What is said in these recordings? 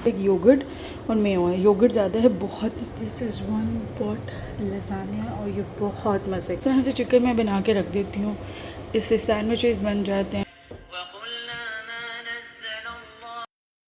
एक योगर्ट और मेयो है। योगर्ट ज़्यादा है बहुत। दिस इज़ 1 पॉट लसान्या और ये बहुत मज़े का। यहाँ से चिकन मैं बना के रख देती हूँ, इससे सैंडविचेस बन जाते हैं।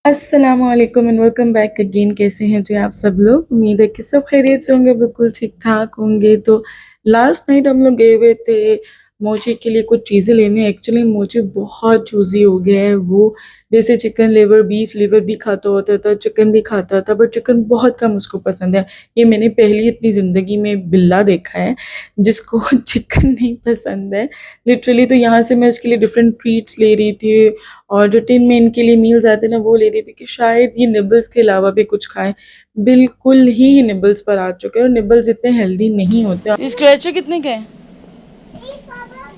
अस्सलामुअलैकुम एंड वेलकम बैक अगेन। कैसे हैं जो आप सब लोग? उम्मीद है कि सब खैरियत से होंगे, बिल्कुल ठीक ठाक होंगे। तो लास्ट नाइट हम लोग गए हुए थे मोची के लिए कुछ चीज़ें लेने। एक्चुअली मोची बहुत चूजी हो गया है। वो जैसे चिकन लिवर, बीफ लिवर भी खाता होता था, चिकन भी खाता था, बट चिकन बहुत कम उसको पसंद है। ये मैंने पहली अपनी ज़िंदगी में बिल्ला देखा है जिसको चिकन नहीं पसंद है लिटरली। तो यहाँ से मैं उसके लिए डिफरेंट ट्रीट्स ले रही थी और जो टिन में इनके लिए मील्स आते हैं ना, वो ले रही थी कि शायद ये निबल्स के अलावा भी कुछ खाएं। बिल्कुल ही निबल्स पर आ चुके हैं और निबल्स इतने हेल्दी नहीं होते। स्क्रैचर कितने का है?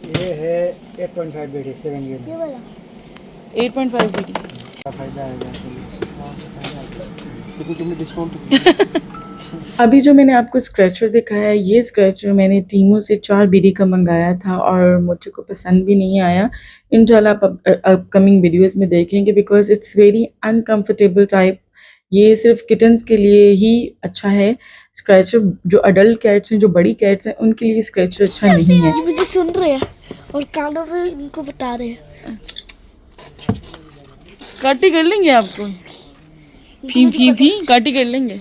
ये है 8.5 बीडी 7 GB। ये वाला 8.5 बीडी। फायदा है लेकिन तुमने डिस्काउंट अभी जो मैंने आपको स्क्रैचर दिखाया है, ये स्क्रैचर मैंने टीमो से 4 बीडी का मंगाया था और मुझे को पसंद भी नहीं आया। इंशाल्लाह आप अपकमिंग वीडियोस में देखेंगे because it's very uncomfortable type. ये सिर्फ किटन्स के लिए ही अच्छा है स्क्रैचर। जो अडल्ट कैट्स हैं, जो बड़ी कैट्स हैं, उनके लिए स्क्रैचर अच्छा नहीं है। ये मुझे सुन रहे हैं और कानों में इनको बता रहे हैं। काटी कर लेंगे आपको, फी फी फी काटी कर लेंगे।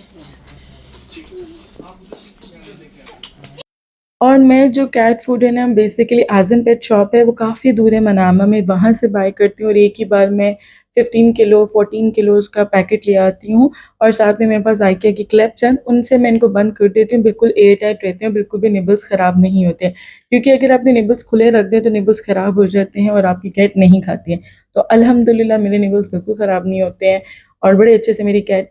और मैं जो कैट फूड है ना, बेसिकली आज़म पेट शॉप है, वो काफ़ी दूर है मनामा में, वहाँ से बाय करती हूँ और एक ही बार मैं 15 किलो 14 किलो का पैकेट ले आती हूँ। और साथ में मेरे पास आइकिया की क्लिप्स हैं, उनसे मैं इनको बंद कर देती हूँ। बिल्कुल एयर टाइट रहते हैं, बिल्कुल भी निबल्स ख़राब नहीं होते हैं, क्योंकि अगर आपने निबल्स खुले रख दें तो निबल्स ख़राब हो जाते हैं और आपकी कैट नहीं खाती है। तो अल्हम्दुलिल्लाह मेरे निबल्स बिल्कुल ख़राब नहीं होते हैं और बड़े अच्छे से मेरी कैट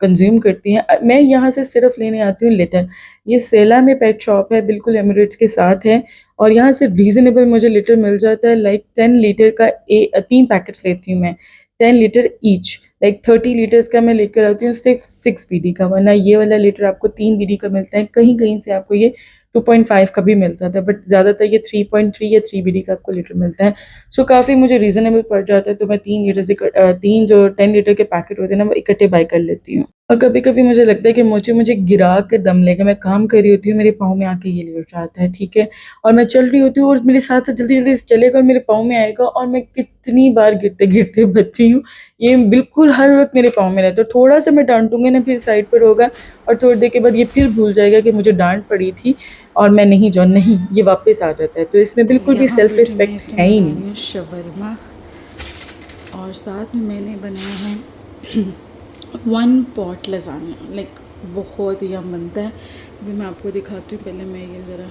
कंज्यूम करती हैं। मैं यहाँ से सिर्फ लेने आती हूँ लिटर। ये सेला में पेट शॉप है, बिल्कुल एमिरेट्स के साथ है और यहाँ से रीज़नेबल मुझे लिटर मिल जाता है। लाइक 10 लीटर का 3 पैकेट्स लेती हूँ मैं, 10 लीटर ईच। लाइक 30 लीटर्स का मैं लेकर आती हूँ सिर्फ 6 बीडी का, वरना ये वाला लीटर आपको 3 बीडी का मिलता है। कहीं कहीं से आपको ये 2.5 का भी मिल जाता है, बट ज़्यादातर ये 3.3 या 3 बीडी का आपको लीटर मिलता है। सो काफ़ी मुझे रीज़नेबल पड़ जाता है। तो मैं 3 लीटर से 3 जो 10 लीटर के पैकेट होते हैं ना, वो इकट्ठे बाय कर लेती हूँ। और कभी कभी मुझे लगता है कि मुझे गिरा कर दम लेगा। मैं काम कर रही होती हूँ, मेरे पाँव में आके ये लेट जाता है, ठीक है, और मैं चल रही होती हूँ और मेरे साथ साथ जल्दी जल्दी से चलेगा और मेरे पाँव में आएगा और मैं कितनी बार गिरते गिरते बची हूँ। ये बिल्कुल हर वक्त मेरे पाँव में रहता है। थोड़ा सा मैं डांटूंगी ना, फिर साइड पर होगा और थोड़ी देर के बाद ये फिर भूल जाएगा कि मुझे डांट पड़ी थी और मैं नहीं जो नहीं, ये वापस आ जाता है। तो इसमें बिल्कुल भी सेल्फ रिस्पेक्ट है ही नहीं। शवरमा और साथ में मैंने बनाया है 1 पॉट लसान्या। लाइक बहुत ही बनता है। अभी मैं आपको दिखाती हूँ। पहले मैं ये ज़रा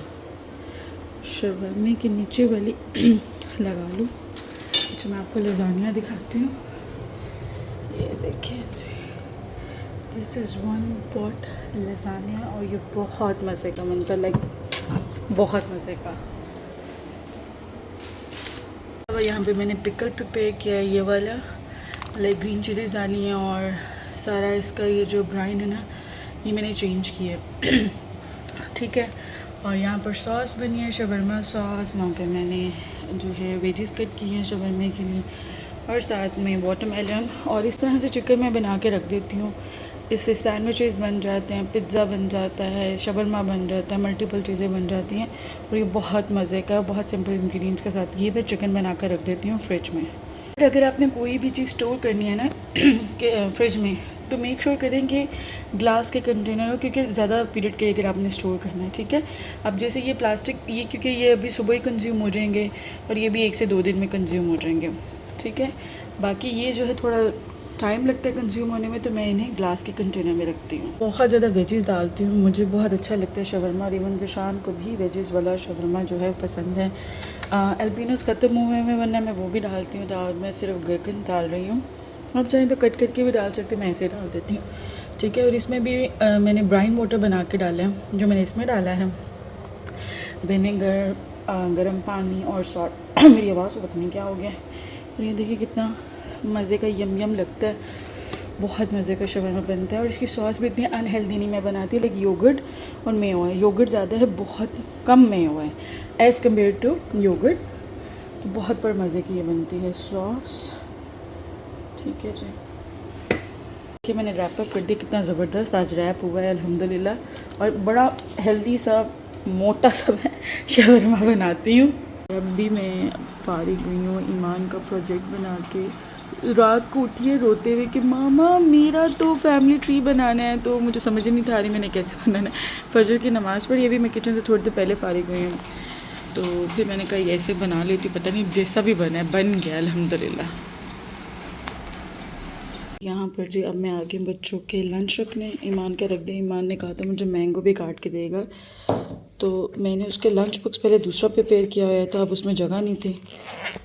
शवरमे के नीचे वाली लगा लूँ। अच्छा, मैं आपको लसान्या दिखाती हूँ। ये देखिए, दिस इज़ 1 पॉट लसान्या और ये बहुत मज़े का बनता है। लाइक बहुत मज़े का। अब यहाँ पे मैंने पिकल प्रिपेयर किया है, ये वाला। लाइक ग्रीन चिलीज़ डाली है और सारा इसका ये जो ब्राइन है ना, ये मैंने चेंज किया है ठीक है। और यहाँ पर सॉस बनी है, शवरमा सॉस। वहाँ पे मैंने जो है वेजिस कट की हैं शवरमे के लिए और साथ में वाटरमेलन। और इस तरह से चिकन मैं बना के रख देती हूँ, इससे सैंडविचेस बन जाते हैं, पिज़्ज़ा बन जाता है, शवरमा बन जाता है, मल्टीपल चीज़ें बन जाती हैं और ये बहुत मज़े का, बहुत सिंपल इंग्रेडिएंट्स के साथ ये मैं चिकन बना कर रख देती हूँ फ्रिज में। अगर आपने कोई भी चीज़ स्टोर करनी है ना फ्रिज में, तो मेक श्योर करें कि ग्लास के कंटेनर हो, क्योंकि ज़्यादा पीरियड के लिए अगर आपने स्टोर करना है, ठीक है। अब जैसे ये प्लास्टिक, ये क्योंकि ये अभी सुबह ही कंज्यूम हो जाएंगे और ये भी 1 से 2 दिन में कंज्यूम हो जाएंगे, ठीक है। बाकी ये जो है थोड़ा टाइम लगता है कंज्यूम होने में, तो मैं इन्हें ग्लास के कंटेनर में रखती हूँ। बहुत ज़्यादा वेजेस डालती हूँ, मुझे बहुत अच्छा लगता है शवरमा। और इवन ज़शान को भी वेजेस वाला शवरमा जो है पसंद है। एल्पिनोस ख़त्म हुए हैं, वरना मैं वो भी डालती हूँ। और मैं सिर्फ गरकन डाल रही हूँ, आप चाहें तो कट करके भी डाल सकते, मैं ऐसे डाल देती हूँ, ठीक है। और इसमें भी मैंने ब्राइन वाटर बना के डाला है। जो मैंने इसमें डाला है विनेगर, गर्म पानी और सॉल्ट मेरी आवाज़ को पता नहीं क्या हो गया है। और ये देखिए कितना मज़े का यम लगता है, बहुत मज़े का शवरमा बनता है। और इसकी सॉस भी इतनी अनहेल्दी नहीं मैं बनाती, लाइक योगर्ट और मेयो है। योगर्ट ज़्यादा है, बहुत कम मेयो है एज़ कम्पेयर टू योगर्ट। तो बहुत पर मज़े की ये बनती है सॉस। ठीक है जी। कि मैंने रैप अप कर दिया, कितना ज़बरदस्त आज रैप हुआ है अल्हम्दुलिल्लाह। और बड़ा हेल्दी सा मोटा सा मैं शवरमा बनाती हूँ। अब भी मैं फारिग हुई हूँ ईमान का प्रोजेक्ट बना के। रात को उठी है रोते हुए कि मामा मेरा तो फैमिली ट्री बनाना है, तो मुझे समझ ही नहीं था रही मैंने कैसे बनाना है। फजर की नमाज़ पढ़ी, अभी मैं किचन से थोड़ी देर पहले फारिग हुई हूँ, तो फिर मैंने कहा ऐसे बना लेती, पता नहीं जैसा भी बना है बन गया अल्हम्दुलिल्लाह। यहाँ पर जी अब मैं आ गई बच्चों के लंच रखने। ईमान के रख दिया, ईमान ने कहा था मुझे मैंगो भी काट के देगा, तो मैंने उसके लंच बॉक्स पहले दूसरा प्रिपेयर किया हुआ था, अब उसमें जगह नहीं थी,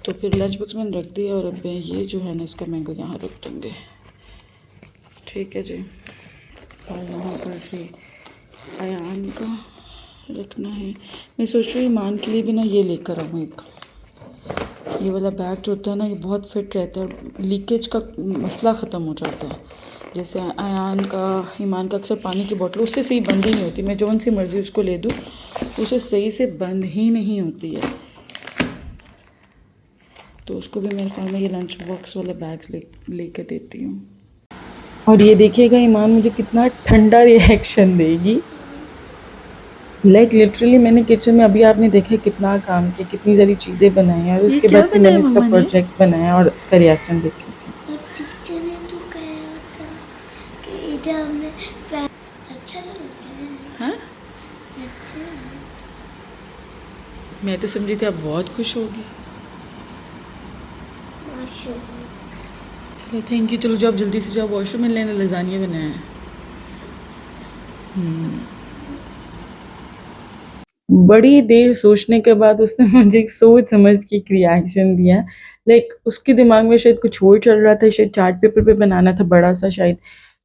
तो फिर लंच बॉक्स मैंने रख दिया। और अब मैं ये जो है ना इसका मैंगो यहाँ रख दूँगी। ठीक है जी। और यहाँ पर जी अयान का रखना है। मैं सोच रही हूँ ईमान के लिए भी ना ये लेकर आऊँ एक, ये वाला बैग जो होता है ना ये बहुत फिट रहता है, लीकेज का मसला ख़त्म हो जाता है। जैसे अयान का ईमान का अक्सर पानी की बोतल उससे सही बंद ही नहीं होती, मैं जौन सी मर्ज़ी उसको ले दूँ उसे सही से बंद ही नहीं होती है, तो उसको भी मेरे ख्याल में ये लंच बॉक्स वाला बैग्स लेकर देती हूँ। और ये देखिएगा ईमान मुझे कितना ठंडा रिएक्शन देगी। लाइक लिटरली मैंने किचन में अभी आपने देखा कितना काम किया, कितनी सारी चीज़ें बनाई हैं, और उसके बाद फिर मैंने इसका प्रोजेक्ट बनाया और इसका रिएक्शन देखिए। और टीचर ने तो कहा था कि इधर हमने अच्छा नहीं लगता है। हाँ अच्छा मैं तो समझी थी आप बहुत खुश होगी। माशाल्लाह। चलो थैंक यू। चलो जाओ जल्दी से जाओ वॉशरूम में, लेने लजानिया बनाया है। बड़ी देर सोचने के बाद उसने मुझे एक सोच समझ के एक रिएक्शन दिया। लाइक उसके दिमाग में शायद कुछ और चल रहा था, शायद चार्ट पेपर पे बनाना था बड़ा सा शायद,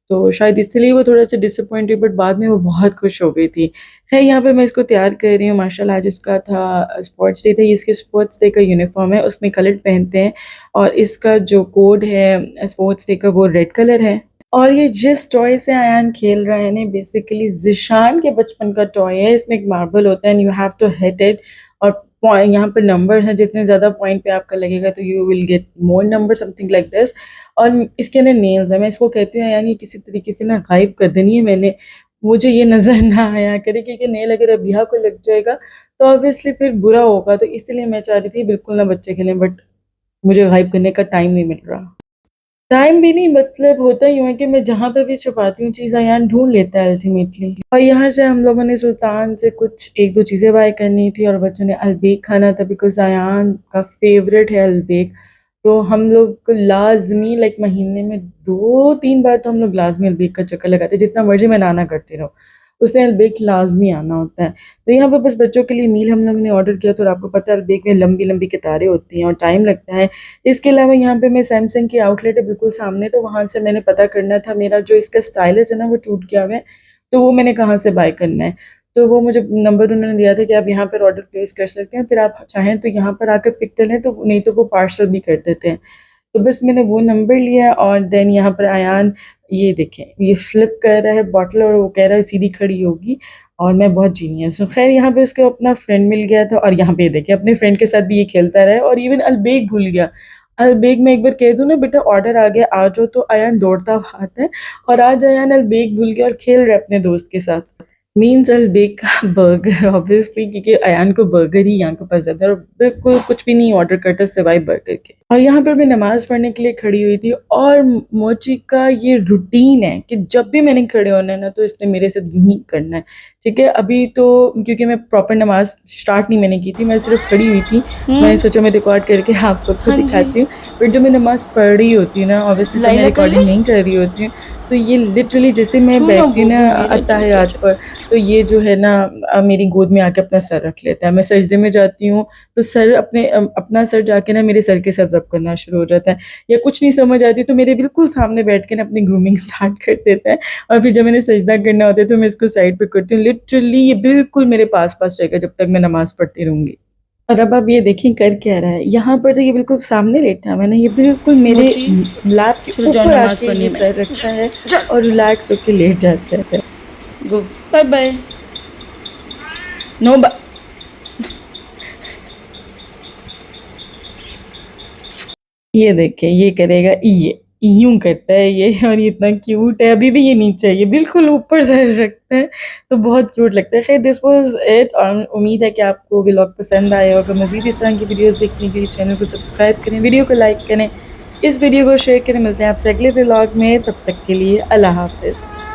तो शायद इसलिए वो थोड़ा सा डिसअपॉइंट हुई, बट बाद में वो बहुत खुश हो गई थी। है यहाँ पे मैं इसको तैयार कर रही हूँ माशाल्लाह। आज इसका था स्पोर्ट्स डे था, ये इसके स्पोर्ट्स डे का यूनिफॉर्म है, उसमें कलर पहनते हैं, और इसका जो कोड है स्पोर्ट्स डे का वो रेड कलर है। और ये जिस टॉय से अयान खेल रहा है ना बेसिकली ज़िशान के बचपन का टॉय है। इसमें एक मार्बल होता है and you have to hit it, और पॉइंट यहाँ पर नंबर हैं, जितने ज़्यादा पॉइंट पे आपका लगेगा तो you will get more number, something like this. और इसके अंदर नेल्स है, मैं इसको कहती हूँ यानी किसी तरीके से ना गायब कर देनी है मैंने, मुझे ये नज़र ना आया करे, क्योंकि नेल अगर अबिया को लग जाएगा तो ऑब्वियसली फिर बुरा होगा, तो इसलिए मैं चाह रही थी बिल्कुल ना बच्चे खेलें, बट मुझे गायब करने का टाइम नहीं मिल रहा। टाइम भी नहीं, मतलब होता यूँ है कि मैं जहाँ पे भी छुपाती हूँ चीज़ अयान ढूँढ लेता है अल्टीमेटली। और यहाँ से हम लोगों ने सुल्तान से कुछ 1-2 चीज़ें बाय करनी थी, और बच्चों ने अलबेक खाना था बिकॉज़ अयान का फेवरेट है अलबेक। तो हम लोग को लाज़मी लाइक महीने में 2-3 बार तो हम लोग लाज़मी अलबेक का चक्कर लगाते हैं, जितना मर्ज़ी मैं ना करती रहूँ, उसने अलबेक लाज़मी आना होता है। तो यहाँ पे बस बच्चों के लिए मील हम लोगों ने ऑर्डर किया, तो आपको पता है अलबेक में लंबी-लंबी कतारें होती हैं और टाइम लगता है। इसके अलावा यहाँ पे मैं सैमसंग की आउटलेट है बिल्कुल सामने, तो वहाँ से मैंने पता करना था मेरा जो इसका स्टाइलस है ना वो टूट गया हुआ है, तो वो मैंने कहाँ से बाय करना है। तो वो मुझे नंबर उन्होंने दिया था कि आप यहाँ पर ऑर्डर प्लेस कर सकते हैं, फिर आप चाहें तो यहाँ पर आकर पिक कर लें, तो नहीं तो वो पार्सल भी कर देते हैं। तो बस मैंने वो नंबर लिया, और देन यहाँ पर अयान ये देखें ये फ्लिप कर रहा है बॉटल, और वो कह रहा है सीधी खड़ी होगी, और मैं बहुत जीनियस हूँ। खैर यहाँ पे उसको अपना फ्रेंड मिल गया था, और यहाँ पे देखिए अपने फ्रेंड के साथ भी ये खेलता रहा, और इवन अलबेक भूल गया। अलबेक में एक बार कह दूँ ना बेटा ऑर्डर आ गया आ जाओ, तो अयान दौड़ता हुआ आता है, और आज अयान अलबेक भूल गया और खेल रहा है अपने दोस्त के साथ। मीन्स अलबेक का बर्गर ऑब्वियसली, क्योंकि अयान को बर्गर ही यहाँ को पसंद है, और बिल्कुल कुछ भी नहीं ऑर्डर करता सिवाय बर्गर के। और यहाँ पर मैं नमाज़ पढ़ने के लिए खड़ी हुई थी, और मोची का ये रूटीन है कि जब भी मैंने खड़े होना है ना तो इसने मेरे साथ यूँ ही करना है। ठीक है, अभी तो क्योंकि मैं प्रॉपर नमाज स्टार्ट नहीं मैंने की थी, मैं सिर्फ खड़ी हुई थी, मैंने सोचा मैं रिकॉर्ड करके आप लोग को दिखाती हूँ। बट जब मैं नमाज पढ़ रही होती हूँ ना ऑब्वियसली तो मैं रिकॉर्डिंग नहीं कर रही होती हूँ, तो ये लिटरली जैसे मैं बैठती हूँ ना अत्ताहियात पर, तो ये जो है ना मेरी गोद में आके अपना सर रख लेता है। मैं सजदे में जाती हूँ तो सर अपना सर जाके ना मेरे सर के साथ रब करना शुरू हो जाता है, या कुछ नहीं समझ आती तो मेरे बिल्कुल सामने बैठ के ना अपनी ग्रूमिंग स्टार्ट कर देता है, और फिर जब मैंने सजदा करना होता है तो मैं इसको साइड पे करती हूँ। लिटरली ये बिल्कुल मेरे पास रहेगा जब तक मैं नमाज पढ़ती रहूँगी। और अब आप ये देखिए कर क्या रहा है, यहाँ पर तो ये बिल्कुल सामने लेटा है, मैंने ये बिल्कुल मेरे लैप के ऊपर आके ये सर रखा है और रिलैक्स होके लेट जाता है। गो बाय बाय, नो बाय। ये देखिए ये करेगा, यूं करता है ये, और ये इतना क्यूट है। अभी भी ये नीचे है, ये बिल्कुल ऊपर सर रखता है, तो बहुत क्यूट लगता है। खैर दिस वाज इट, और उम्मीद है कि आपको व्लॉग पसंद आया होगा। मज़ीद इस तरह की वीडियोस देखने के लिए चैनल को सब्सक्राइब करें, वीडियो को लाइक करें, इस वीडियो को शेयर करें। मिलते हैं आपसे अगले व्लॉग में, तब तक के लिए अल्लाह हाफ़िज़।